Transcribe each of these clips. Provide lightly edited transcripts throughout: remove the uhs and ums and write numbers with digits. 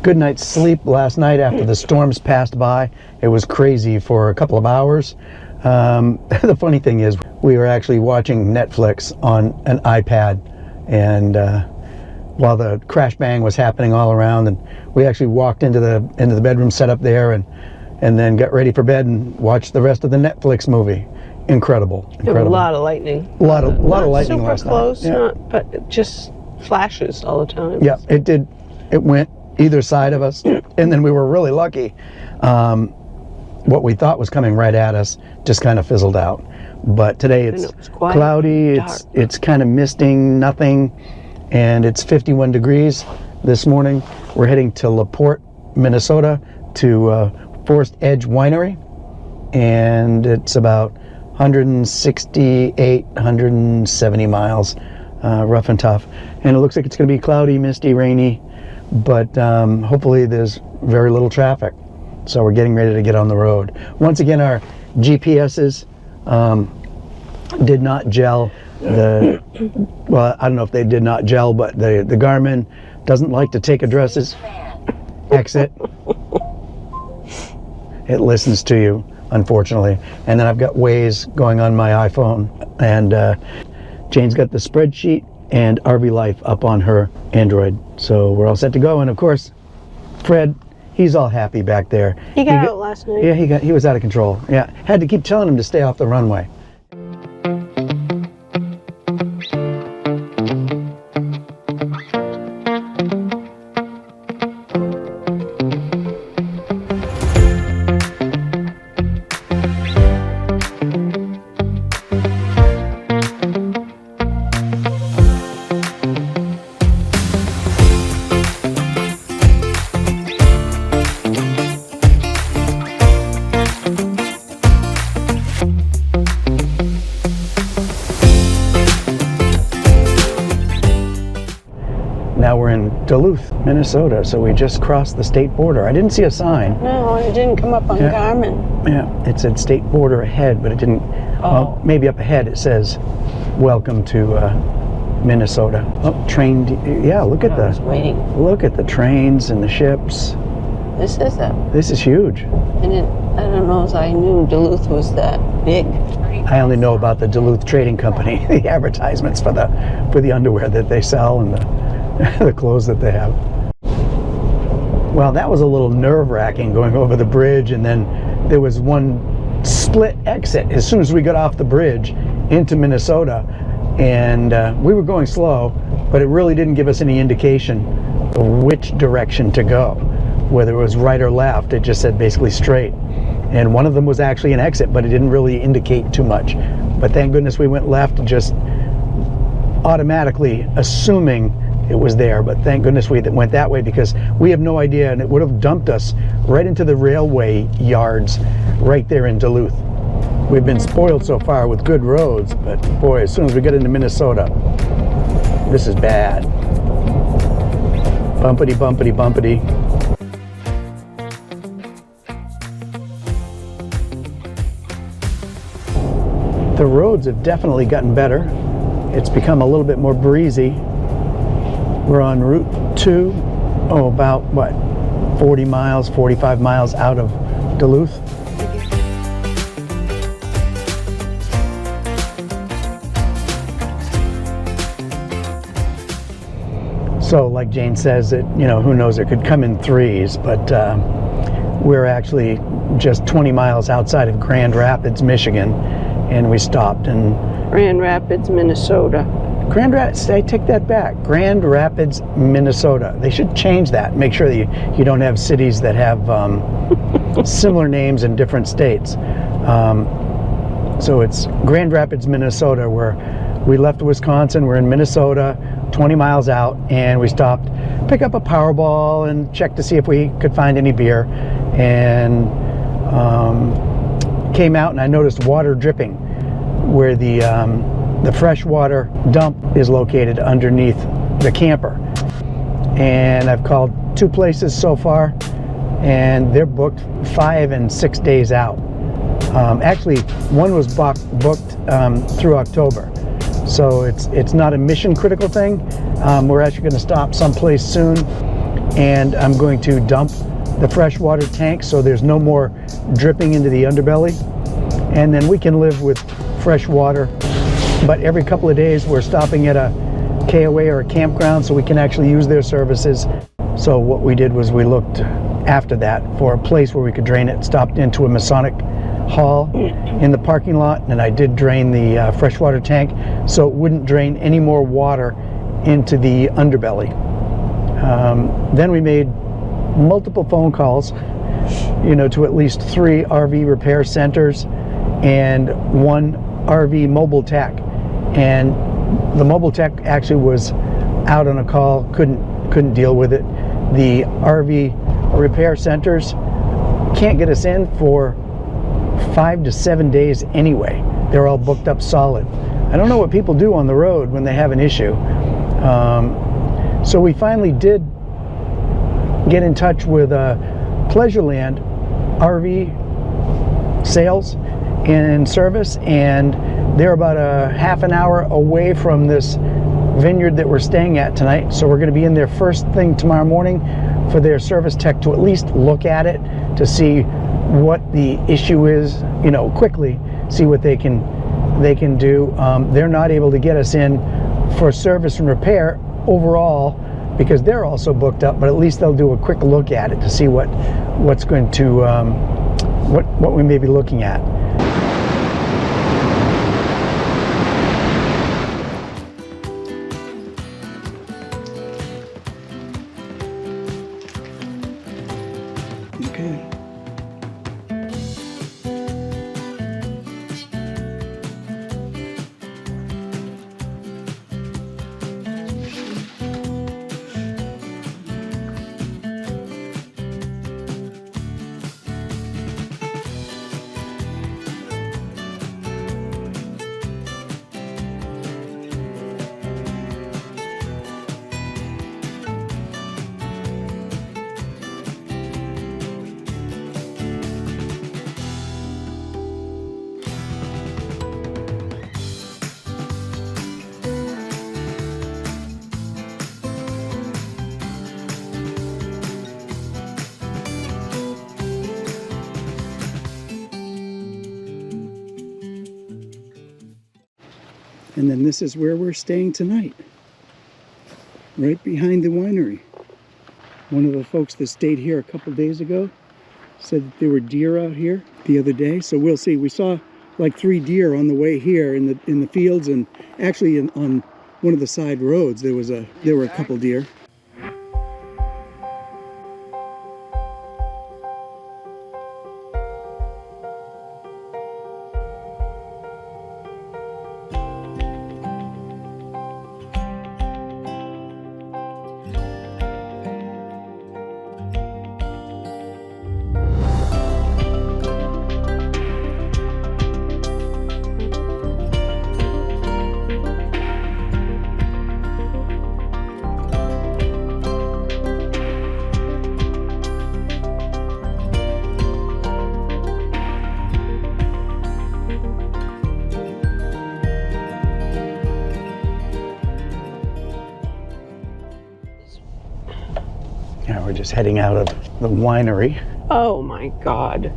good night's sleep last night after the storms passed by. It was crazy for a couple of hours. The funny thing is, we were actually watching Netflix on an iPad, and while the crash bang was happening all around, and we actually walked into the bedroom set up there, and then got ready for bed and watched the rest of the Netflix movie. Incredible. There was a lot of lightning. A lot of lightning last night. Super close, yeah. But it just flashes all the time. Yeah, it did. It went either side of us, and then we were really lucky. What we thought was coming right at us just kind of fizzled out. But today it's quiet, cloudy, it's kind of misting, nothing, and it's 51 degrees this morning. We're heading to LaPorte, Minnesota, to Forest Edge Winery, and it's about 168, 170 miles, rough and tough. And it looks like it's going to be cloudy, misty, rainy, but hopefully there's very little traffic. So we're getting ready to get on the road. Once again, our GPSs did not gel. Well, I don't know if they did not gel, but the Garmin doesn't like to take addresses. Exit. It listens to you, unfortunately. And then I've got Waze going on my iPhone, and Jane's got the spreadsheet and RV Life up on her Android. So we're all set to go. And of course, Fred, he's all happy back there. He got out last night. Yeah, he was out of control. Yeah, had to keep telling him to stay off the runway. Now we're in Duluth, Minnesota, so we just crossed the state border. I didn't see a sign. No, it didn't come up on Garmin. Yeah, it said state border ahead, but it didn't. Well, maybe up ahead it says, welcome to Minnesota. Oh, train, yeah, look at look at the trains and the ships. This is huge. And I don't know if I knew Duluth was that big. I only know about the Duluth Trading Company, the advertisements for the underwear that they sell and the clothes that they have. Well, that was a little nerve-wracking going over the bridge, and then there was one split exit as soon as we got off the bridge into Minnesota, and we were going slow, but it really didn't give us any indication of which direction to go, whether it was right or left. It just said basically straight, and one of them was actually an exit, but it didn't really indicate too much. But thank goodness we went left, just automatically assuming it was there. But thank goodness we went that way, because we have no idea, and it would have dumped us right into the railway yards right there in Duluth. We've been spoiled so far with good roads, but boy, as soon as we get into Minnesota, this is bad. Bumpity, bumpity, bumpity. The roads have definitely gotten better. It's become a little bit more breezy. We're on Route 2, about what, 40 miles, 45 miles out of Duluth. So like Jane says, who knows, it could come in threes, but we're actually just 20 miles outside of Grand Rapids, Michigan, and we stopped in Grand Rapids, Minnesota. I take that back. Grand Rapids, Minnesota. They should change that. Make sure that you don't have cities that have similar names in different states. So it's Grand Rapids, Minnesota, where we left Wisconsin. We're in Minnesota, 20 miles out, and we stopped, pick up a Powerball and check to see if we could find any beer, and came out and I noticed water dripping where the freshwater dump is located underneath the camper. And I've called 2 places so far, and they're booked 5 and 6 days out. Actually, one was booked through October. So it's not a mission critical thing. We're actually going to stop someplace soon and I'm going to dump the freshwater tank so there's no more dripping into the underbelly, and then we can live with fresh water. But every couple of days we're stopping at a KOA or a campground so we can actually use their services. So what we did was we looked after that for a place where we could drain it, stopped into a Masonic hall in the parking lot, and I did drain the freshwater tank so it wouldn't drain any more water into the underbelly. Then we made multiple phone calls, to at least 3 RV repair centers and 1 RV mobile tech. And the mobile tech actually was out on a call, couldn't deal with it. The RV repair centers can't get us in for 5 to 7 days anyway. They're all booked up solid. I don't know what people do on the road when they have an issue. So we finally did get in touch with Pleasureland RV sales and service, and they're about a half an hour away from this vineyard that we're staying at tonight. So we're going to be in there first thing tomorrow morning for their service tech to at least look at it to see what the issue is, quickly see what they can do. They're not able to get us in for service and repair overall because they're also booked up, but at least they'll do a quick look at it to see what's going to what we may be looking at. Okay. And then this is where we're staying tonight, right behind the winery. One of the folks that stayed here a couple days ago said that there were deer out here the other day, so we'll see. We saw like 3 deer on the way here in the fields, and actually on one of the side roads there were a couple deer. Yeah, we're just heading out of the winery. Oh my God.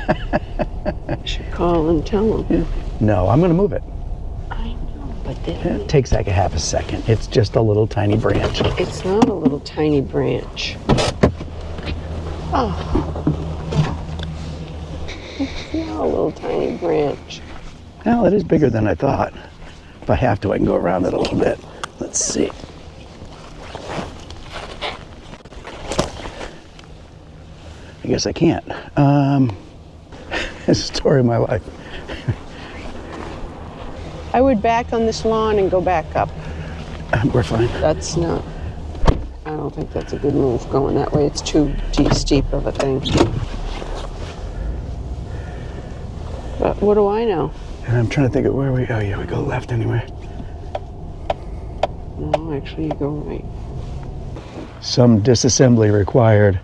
I should call and tell him. No, I'm going to move it. I know, but then It takes like a half a second. It's just a little tiny branch. it's not a little tiny branch. Oh. It's not a little tiny branch. Well, it is bigger than I thought. If I have to, I can go around it a little bit. Let's see. I guess I can't. It's the story of my life. I would back on this lawn and go back up. We're fine. That's not, I don't think that's a good move going that way. It's too steep of a thing. But what do I know? And I'm trying to think of where we, oh yeah, we go left anyway. No, actually you go right. Some disassembly required.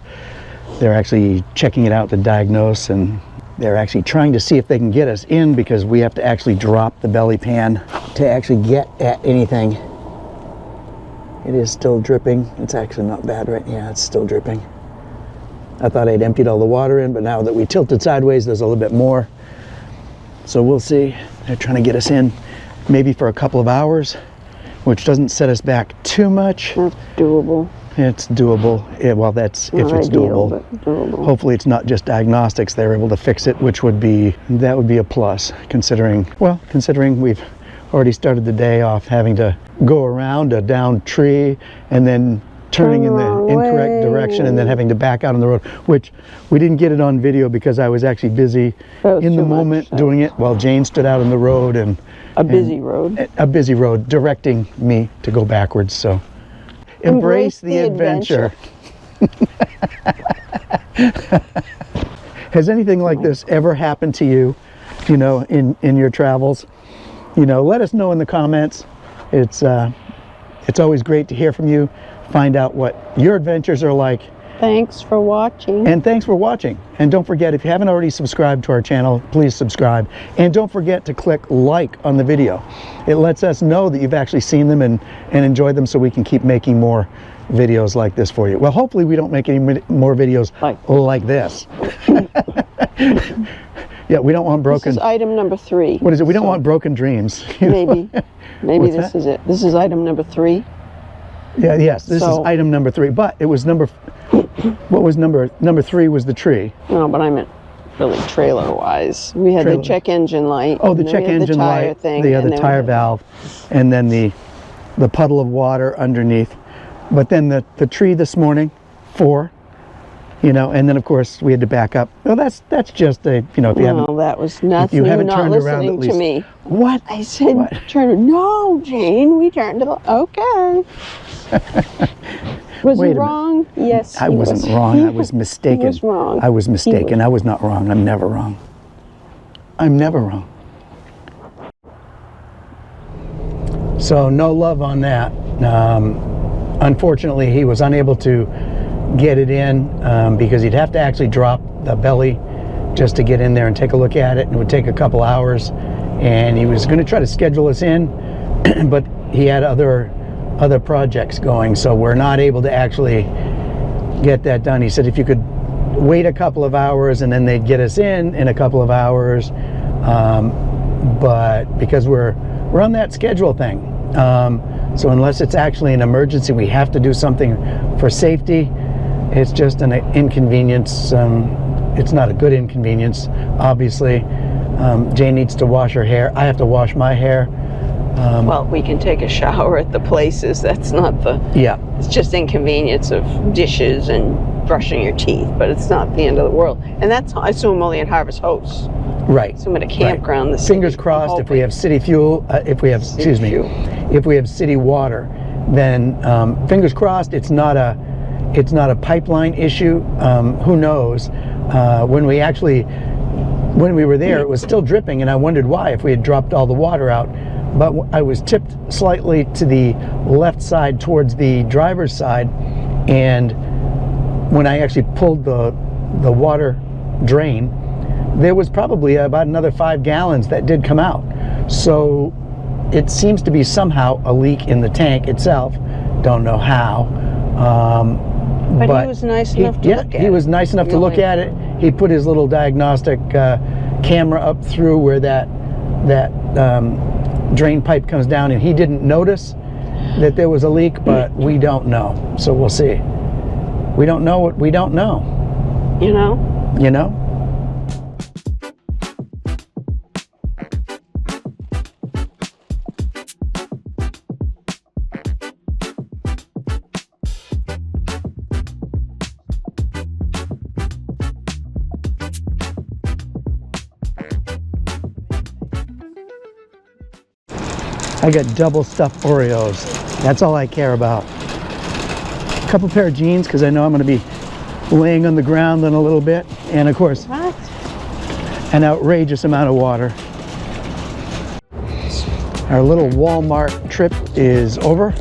They're actually checking it out to diagnose, and they're actually trying to see if they can get us in because we have to actually drop the belly pan to actually get at anything. It is still dripping. It's actually not bad, right? Yeah, it's still dripping. I thought I'd emptied all the water in, but now that we tilted sideways, there's a little bit more. So we'll see. They're trying to get us in maybe for a couple of hours, which doesn't set us back too much. That's doable. It's doable. Yeah, well, that's Not if it's ideal, doable. but doable. Hopefully it's not just diagnostics. They're able to fix it, which would be a plus, considering we've already started the day off having to go around a downed tree and then turning in the incorrect direction and then having to back out on the road, which we didn't get it on video because I was actually busy in the moment doing it while Jane stood out on the road and a busy road directing me to go backwards. So embrace the adventure. Has anything like this ever happened to you, you know, in your travels? You know, let us know in the comments. It's always great to hear from you, find out what your adventures are like. Thanks for watching. And thanks for watching. And don't forget, if you haven't already subscribed to our channel, please subscribe. And don't forget to click like on the video. It lets us know that you've actually seen them and enjoyed them, so we can keep making more videos like this for you. Well, hopefully we don't make any more videos like this. Yeah, we don't want broken... This is item number 3. What is it? We don't want broken dreams. Maybe What's this that? is it. This is item number 3. Yeah, yes, this is item number 3. But it was what was number 3 was the tree. No, but I meant really trailer-wise. We had the check engine light. Oh, the check engine light, the tire valve, and then the puddle of water underneath. But then the tree this morning, 4. You know, and then of course we had to back up. Well, that's just a, you know, if you haven't. No, that was nuts. You haven't not turned around listening at least. to me. What? I said, turn. No, Jane, we turned to the. Okay. Was he wrong? Yes. I wasn't wrong. I was mistaken. He was wrong. I was mistaken. I was not wrong. I'm never wrong. I'm never wrong. So no love on that. Unfortunately, he was unable to get it in because he'd have to actually drop the belly just to get in there and take a look at it. It would take a couple hours, and he was going to try to schedule us in, but he had other projects going, so we're not able to actually get that done. He said if you could wait a couple of hours and then they'd get us in a couple of hours, but because we're on that schedule thing, so unless it's actually an emergency, we have to do something for safety. It's just an inconvenience. It's not a good inconvenience, obviously. Jane needs to wash her hair. I have to wash my hair. Well, we can take a shower at the places. That's not the... Yeah. It's just inconvenience of dishes and brushing your teeth, but it's not the end of the world. And that's, I assume, only at Harvest Host. Right. So I'm at a campground. Right. Fingers crossed, if we have city fuel, if we have city water, then fingers crossed it's not a pipeline issue. Who knows? When we were there, it was still dripping, and I wondered why, if we had dropped all the water out. But I was tipped slightly to the left side towards the driver's side, and when I actually pulled the water drain, there was probably about another 5 gallons that did come out. So it seems to be somehow a leak in the tank itself. Don't know how. But he was nice enough to look at it. He was nice enough to look at it. He put his little diagnostic camera up through where that drain pipe comes down, and he didn't notice that there was a leak, but we don't know. So we'll see. We don't know what we don't know. You know? You know? I got double stuffed Oreos. That's all I care about. A couple pair of jeans, because I know I'm going to be laying on the ground in a little bit. And of course, an outrageous amount of water. Our little Walmart trip is over.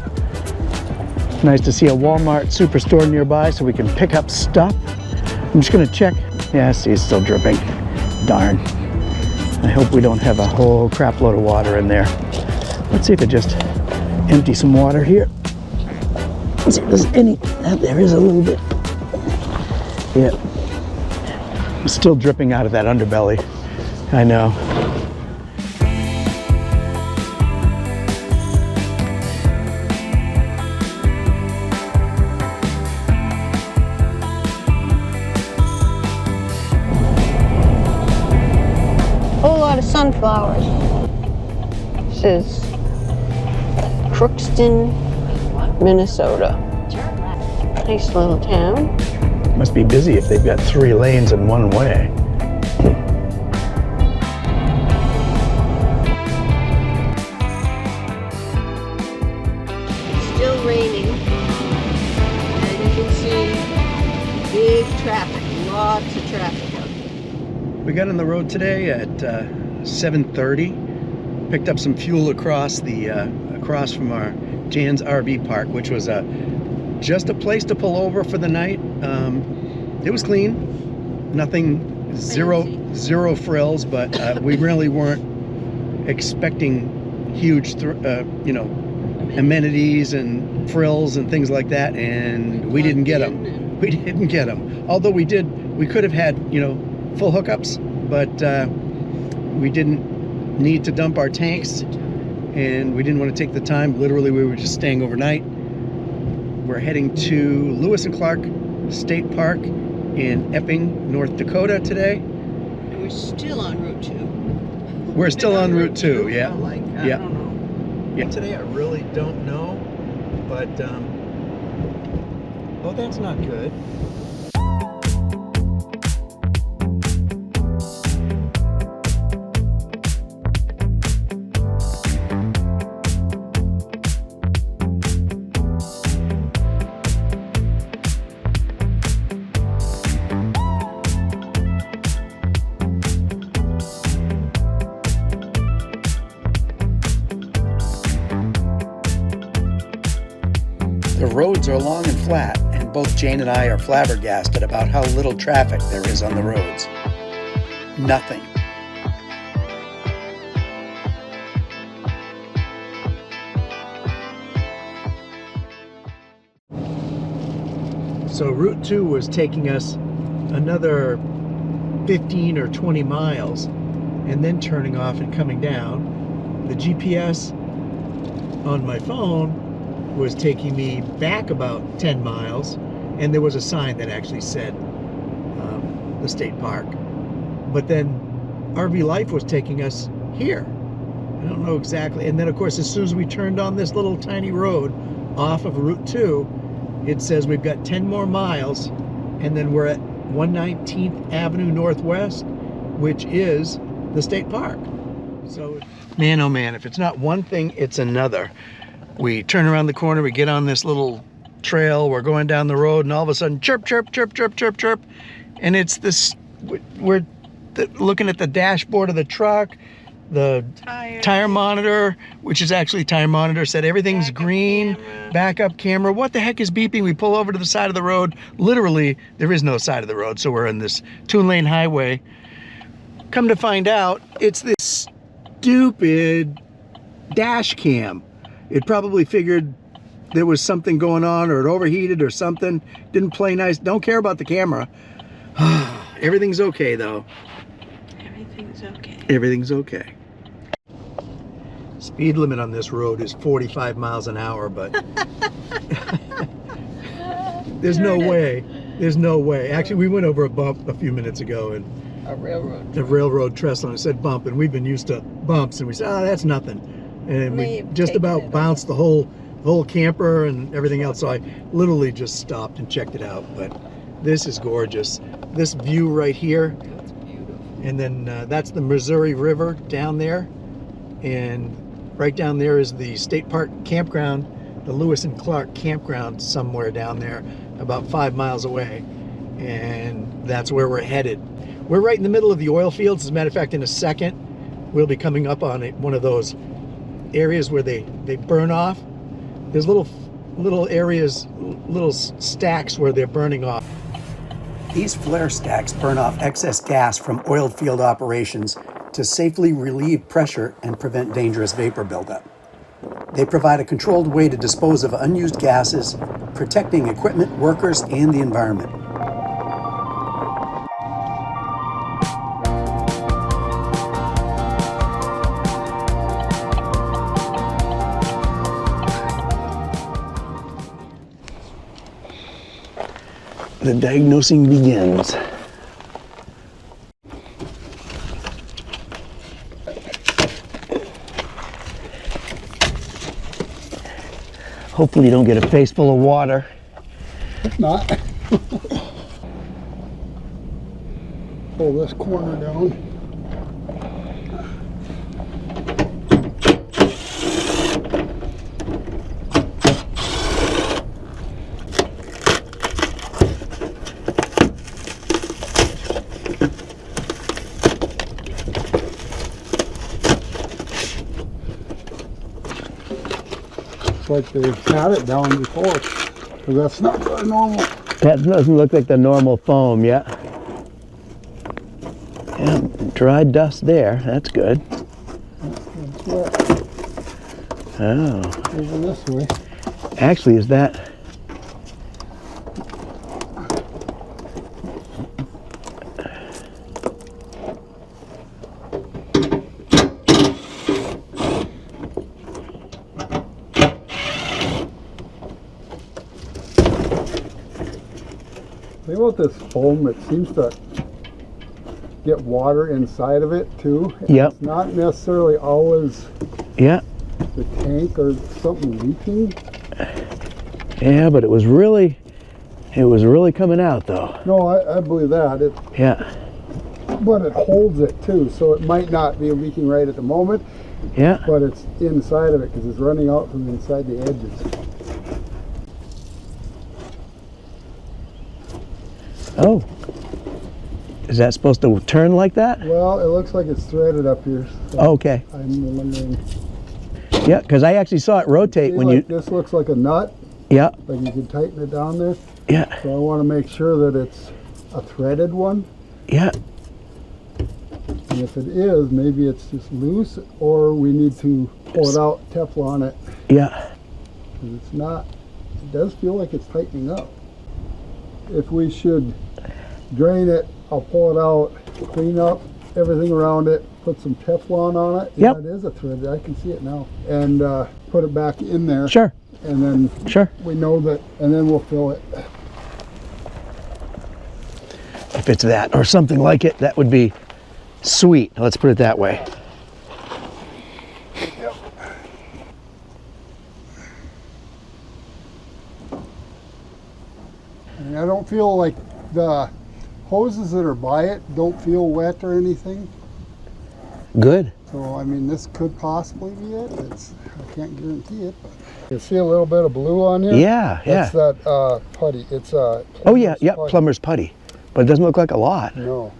Nice to see a Walmart superstore nearby so we can pick up stuff. I'm just going to check. Yeah, see, it's still dripping. Darn. I hope we don't have a whole crap load of water in there. Let's see if I just empty some water here. see if there's any. There is a little bit. Yeah. It's still dripping out of that underbelly. I know. Whole lot of sunflowers. This is Crookston, Minnesota. Nice little town. Must be busy if they've got 3 lanes and 1 way. It's still raining. And you can see big traffic, lots of traffic out there. We got on the road today at 7:30. Picked up some fuel across from our Jan's RV park, which was just a place to pull over for the night. It was clean, nothing, zero frills, but we really weren't expecting huge, amenities and frills and things like that, and we didn't get them. We didn't get them. Although we could have had, full hookups, but we didn't need to dump our tanks, and we didn't want to take the time. Literally, we were just staying overnight. We're heading to Lewis and Clark State Park in Epping, North Dakota today. And we're still on Route 2. We're still on Route 2, yeah. I don't know. Yeah. Today I really don't know, but oh, that's not good. The roads are long and flat, and both Jane and I are flabbergasted about how little traffic there is on the roads. Nothing. So Route 2 was taking us another 15 or 20 miles and then turning off and coming down. The GPS on my phone was taking me back about 10 miles, and there was a sign that actually said the state park. But then RV Life was taking us here. I don't know exactly. And then, of course, as soon as we turned on this little tiny road off of Route 2, it says we've got 10 more miles, and then we're at 119th Avenue Northwest, which is the state park. So, man, oh man, if it's not one thing, it's another. We turn around the corner, we get on this little trail, we're going down the road, and all of a sudden, chirp, chirp, chirp, chirp, chirp, chirp. And it's this, we're looking at the dashboard of the truck, the tire monitor, which is actually tire monitor, said everything's green, backup camera. What the heck is beeping? We pull over to the side of the road. Literally, there is no side of the road, so we're in this 2-lane highway. Come to find out, it's this stupid dash cam. It probably figured there was something going on, or it overheated or something. Didn't play nice. Don't care about the camera. Everything's okay, though. Everything's okay. Everything's okay. Speed limit on this road is 45 miles an hour, but there's no way. There's no way. Actually, we went over a bump a few minutes ago, and A railroad. the railroad trestle, and it said bump, and we've been used to bumps, and we said, oh, that's nothing. And we just about bounced the whole camper and everything else. So I literally just stopped and checked it out. But this is gorgeous. This view right here. That's beautiful. And then that's the Missouri River down there. And right down there is the state park campground, the Lewis and Clark campground somewhere down there, about 5 miles away. And that's where we're headed. We're right in the middle of the oil fields. As a matter of fact, in a second, we'll be coming up on one of those areas where they burn off. There's little areas, little stacks where they're burning off. These flare stacks burn off excess gas from oil field operations to safely relieve pressure and prevent dangerous vapor buildup. They provide a controlled way to dispose of unused gases, protecting equipment, workers, and the environment. The diagnosing begins. Hopefully you don't get a face full of water. If not, pull this corner down. Like they've had it down before, because that's not their normal. That doesn't look like the normal foam, yeah. Yeah, dry dust there, that's good. That's wet. Oh. Over this way. Actually, is that... The thing about this foam, it seems to get water inside of it too. Yep. It's not necessarily always Yeah. the tank or something leaking. Yeah, but it was really coming out though. No, I believe that. Yeah. But it holds it too, so it might not be leaking right at the moment, Yeah. but it's inside of it because it's running out from inside the edges. Oh. Is that supposed to turn like that? Well, it looks like it's threaded up here. So Okay. I'm wondering. Yeah, because I actually saw it rotate when you... This looks like a nut, Yeah. like you could tighten it down there. Yeah. So I want to make sure that it's a threaded one. Yeah. And if it is, maybe it's just loose, or we need to pull it out, Teflon it. Yeah. 'Cause it's not, it does feel like it's tightening up. If we should drain it, I'll pull it out, clean up everything around it, put some Teflon on it. Yep. Yeah, it is a thread, I can see it now. And put it back in there. Sure. And then Sure. we know that, and then we'll fill it. If it's that or something like it, that would be sweet. Let's put it that way. Yep. And I don't feel like the hoses that are by it don't feel wet or anything. Good. So, I mean, this could possibly be it. I can't guarantee it. But you see a little bit of blue on here? Yeah, yeah. That's that putty. It's Oh yeah, plumber's yeah, putty. plumber's putty. But it doesn't look like a lot. No,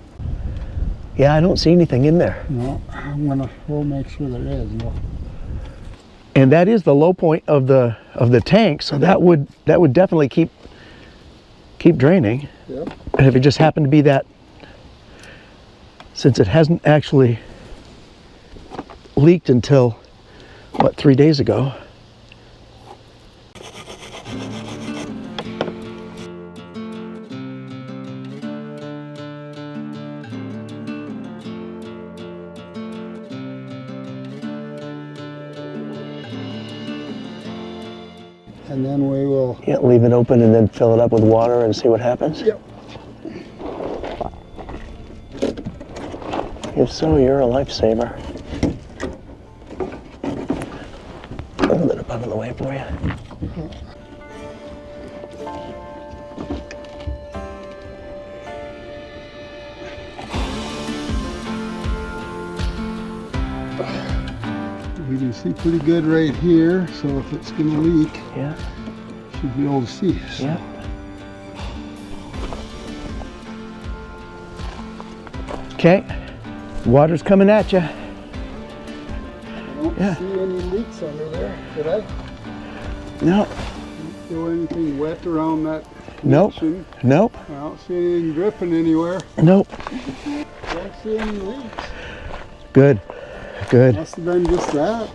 Yeah, I don't see anything in there. no. We'll make sure there is. No. And that is the low point of the tank, so that would definitely keep draining. Yep. And if it just happened to be that, since it hasn't actually leaked until, what, 3 days ago. And then we will. Yeah, leave it open and then fill it up with water and see what happens. Yep. If so, you're a lifesaver. Hold it up out of the way for you. We can see pretty good right here, so if it's going to leak, Yeah, should be able to see. So yeah. Okay, water's coming at you. I don't Yeah. see any leaks under there, did I? No, Feel anything wet around that nope, connection? nope, I don't see anything dripping anywhere. nope. Don't see any leaks. Good, good. Must have been just that.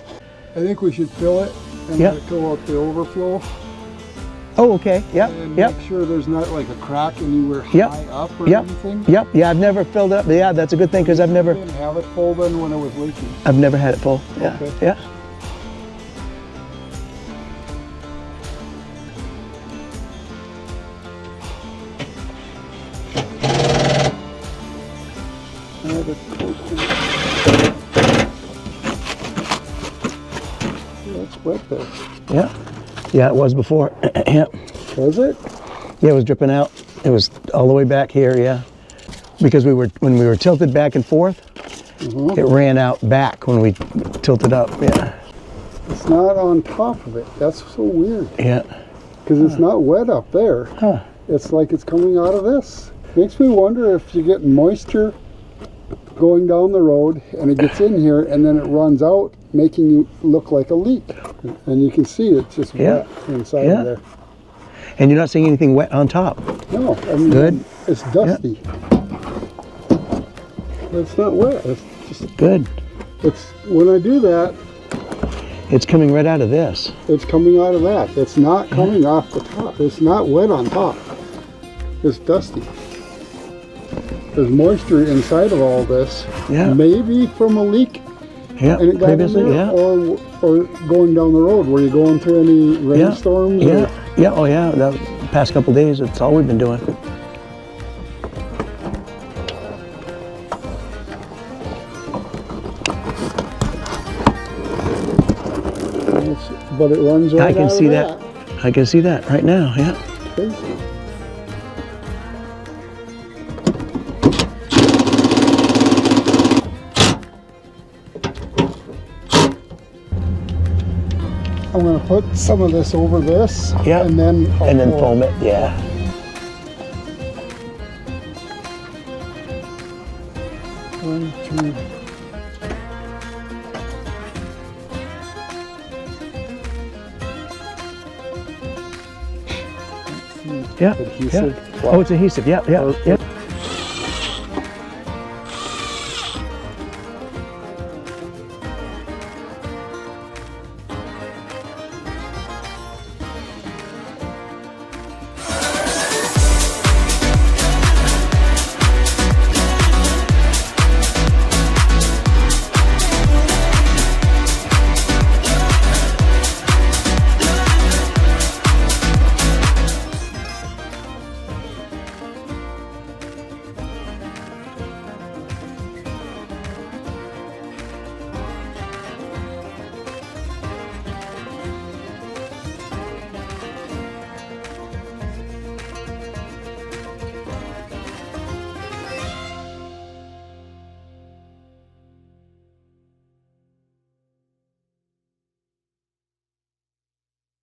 I think we should fill it and Yep. let it go out the overflow. Oh, okay. Yep. And Yep. make sure there's not like a crack anywhere Yep. high up or Yep. anything. Yep. Yeah, I've never filled it up. Yeah, that's a good thing because I've never Didn't have it full then when it was leaking. had it full. Yeah. Okay. Yeah. That's wet there. Yeah. Yeah, it was before. Yeah. Was it? Yeah, it was dripping out. It was all the way back here, yeah. Because when we were tilted back and forth, it ran out back when we tilted up, yeah. It's not on top of it. That's so weird. Yeah. Because it's not wet up there. Huh. It's like it's coming out of this. Makes me wonder if you get moisture going down the road and it gets in here and then it runs out, making you look like a leak. And you can see it's just wet inside of there. And you're not seeing anything wet on top. No, I mean, Good. It's dusty. But it's not wet. It's just, Good. it's when I do that, It's coming right out of this. it's coming out of that. It's not coming off the top. It's not wet on top. It's dusty. There's moisture inside of all this. Yeah. Maybe from a leak Yeah. and it got in Previously, there, yeah. or going down the road. Were you going through any rainstorms? Yeah. or- Yeah. Oh, yeah. The past couple days, it's all we've been doing. But it runs right I can out see of that. I can see that right now. Yeah. Okay. I'm going to put some of this over this, Yeah. and then I'll pour. foam it. Yeah. One, two. Yeah. Adhesive. Yeah. Oh, it's adhesive. Yeah. Yeah. Yeah.